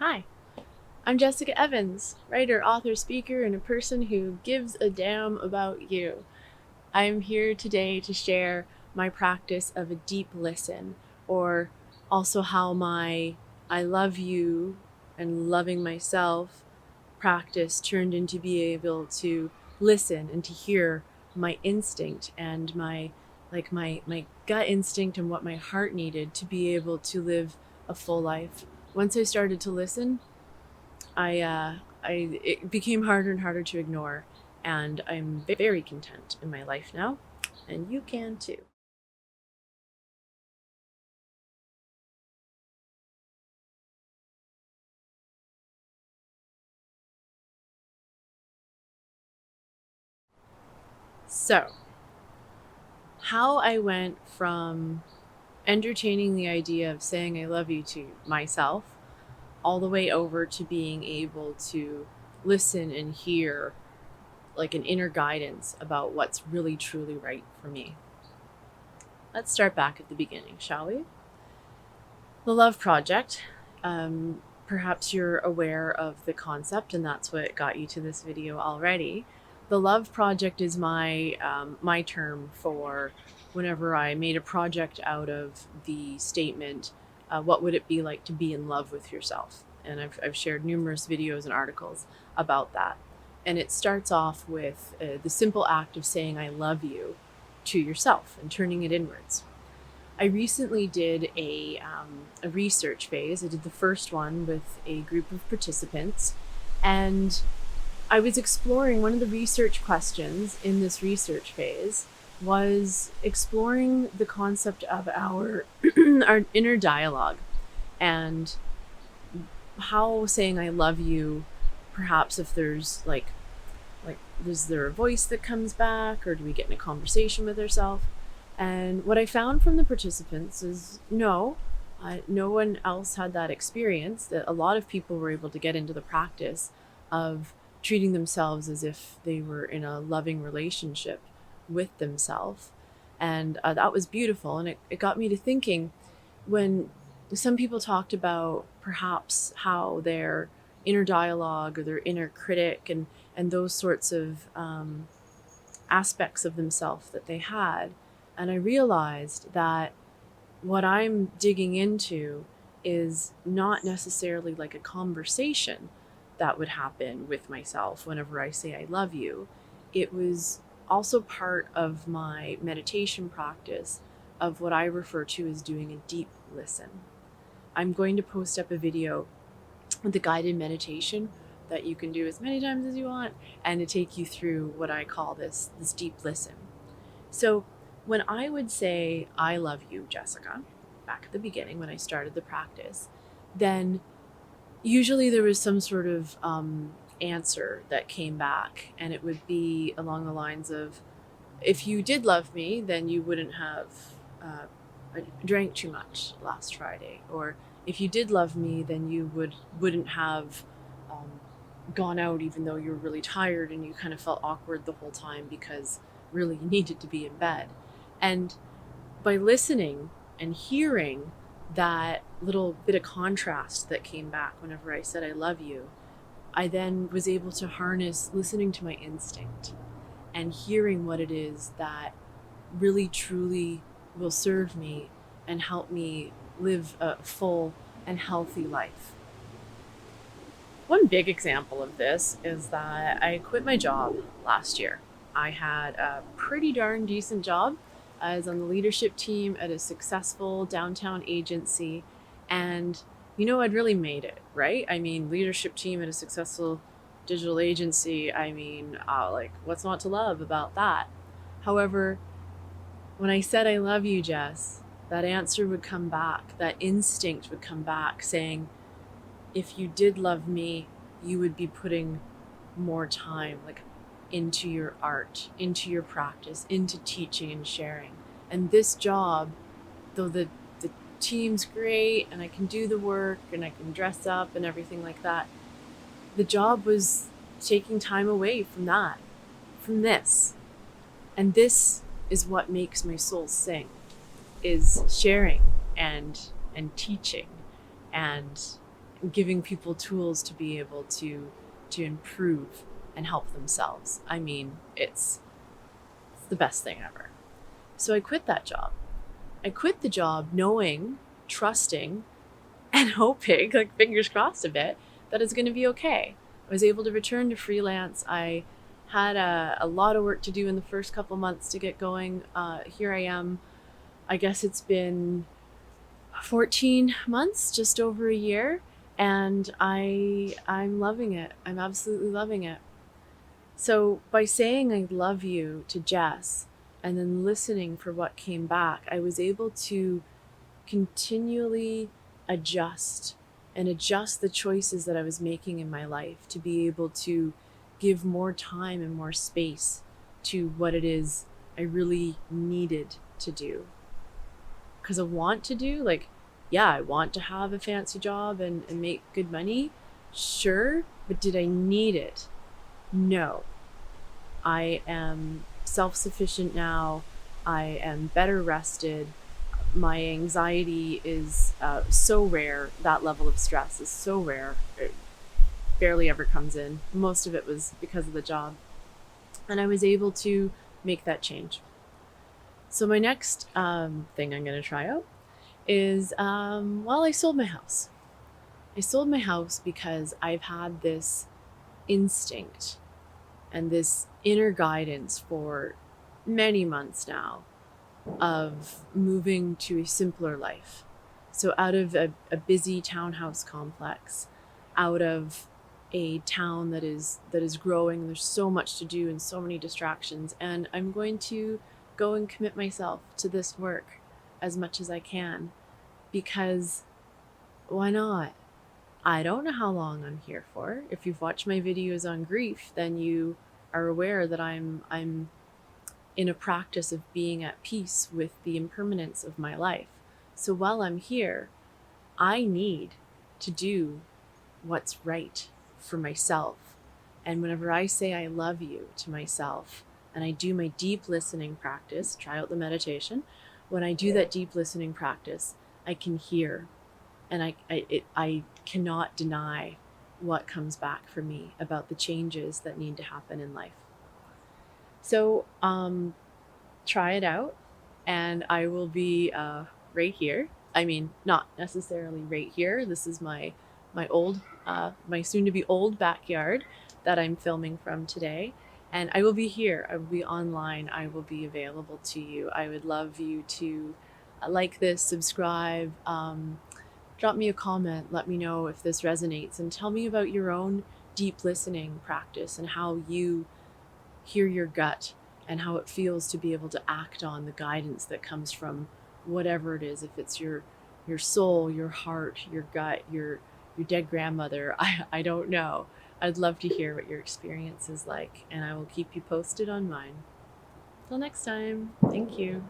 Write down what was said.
Hi, I'm Jessica Evans, writer, author, speaker, and a person who gives a damn about you. I'm here today to share my practice of a deep listen, or also how my I love you and loving myself practice turned into being able to listen and to hear my instinct and my gut instinct and what my heart needed to be able to live a full life. Once I started to listen, it became harder and harder to ignore, and I'm very content in my life now, and you can too. So, how I went from entertaining the idea of saying I love you to myself all the way over to being able to listen and hear like an inner guidance about what's really truly right for me. Let's start back at the beginning, shall we? The Love Project. Perhaps you're aware of the concept, and that's what got you to this video already. The Love Project is my term for whenever I made a project out of the statement, "What would it be like to be in love with yourself?" And I've shared numerous videos and articles about that. And it starts off with the simple act of saying "I love you" to yourself and turning it inwards. I recently did a research phase. I did the first one with a group of participants, and I was exploring one of the research questions in this research phase was exploring the concept of our our inner dialogue and how saying I love you, perhaps if there's like is there a voice that comes back, or do we get in a conversation with ourselves? And what I found from the participants is no one else had that experience, that a lot of people were able to get into the practice of treating themselves as if they were in a loving relationship with themselves. And that was beautiful. And it got me to thinking, when some people talked about perhaps how their inner dialogue or their inner critic and those sorts of aspects of themselves that they had. And I realized that what I'm digging into is not necessarily like a conversation that would happen with myself whenever I say I love you. It was also part of my meditation practice of what I refer to as doing a deep listen. I'm going to post up a video with the guided meditation that you can do as many times as you want, and to take you through what I call this deep listen. So when I would say I love you, Jessica, back at the beginning when I started the practice, then usually there was some sort of answer that came back, and it would be along the lines of, if you did love me, then you wouldn't have drank too much last Friday, or if you did love me, then you wouldn't have um, gone out even though you were really tired and you kind of felt awkward the whole time because really you needed to be in bed. And by listening and hearing that little bit of contrast that came back whenever I said I love you, I then was able to harness listening to my instinct and hearing what it is that really truly will serve me and help me live a full and healthy life. One big example of this is that I quit my job last year. I had a pretty darn decent job. I was on the leadership team at a successful downtown agency, and I'd really made it, right? I mean, leadership team at a successful digital agency. I mean, like, what's not to love about that? However, when I said I love you, Jess, that answer would come back, that instinct would come back saying, if you did love me, you would be putting more time like into your art, into your practice, into teaching and sharing. And this job, though the team's great and I can do the work and I can dress up and everything like that, the job was taking time away from that, from this. And this is what makes my soul sing, is sharing and teaching and giving people tools to be able to improve and help themselves. I mean, it's the best thing ever. So I quit that job. I quit the job knowing, trusting, and hoping, like fingers crossed a bit, that it's going to be okay. I was able to return to freelance. I had a lot of work to do in the first couple months to get going. Here I am. I guess it's been 14 months, just over a year, and I'm loving it. I'm absolutely loving it. So by saying I love you to Jess and then listening for what came back, I was able to continually adjust and adjust the choices that I was making in my life to be able to give more time and more space to what it is I really needed to do. Because I want to do, like, yeah, I want to have a fancy job and make good money. Sure. But did I need it? No. I am self sufficient now. I am better rested. My anxiety is so rare. That level of stress is so rare. It barely ever comes in. Most of it was because of the job. And I was able to make that change. So, my next thing I'm going to try out is well, I sold my house. I sold my house because I've had this instinct and this inner guidance for many months now of moving to a simpler life. So out of a busy townhouse complex, out of a town that is growing, there's so much to do and so many distractions, and I'm going to go and commit myself to this work as much as I can, because why not? I don't know how long I'm here for. If you've watched my videos on grief, then you are aware that I'm in a practice of being at peace with the impermanence of my life. So while I'm here, I need to do what's right for myself. And whenever I say I love you to myself, and I do my deep listening practice, try out the meditation, when I do that deep listening practice, I can hear, and I cannot deny what comes back for me about the changes that need to happen in life. So try it out, and I will be right here. I mean, not necessarily right here. This is my old, my soon to be old backyard that I'm filming from today. And I will be here. I will be online. I will be available to you. I would love you to like this, subscribe, drop me a comment, let me know if this resonates, and tell me about your own deep listening practice and how you hear your gut and how it feels to be able to act on the guidance that comes from whatever it is. If it's your soul, your heart, your gut, your dead grandmother, I don't know. I'd love to hear what your experience is like, and I will keep you posted on mine. Till next time, thank you.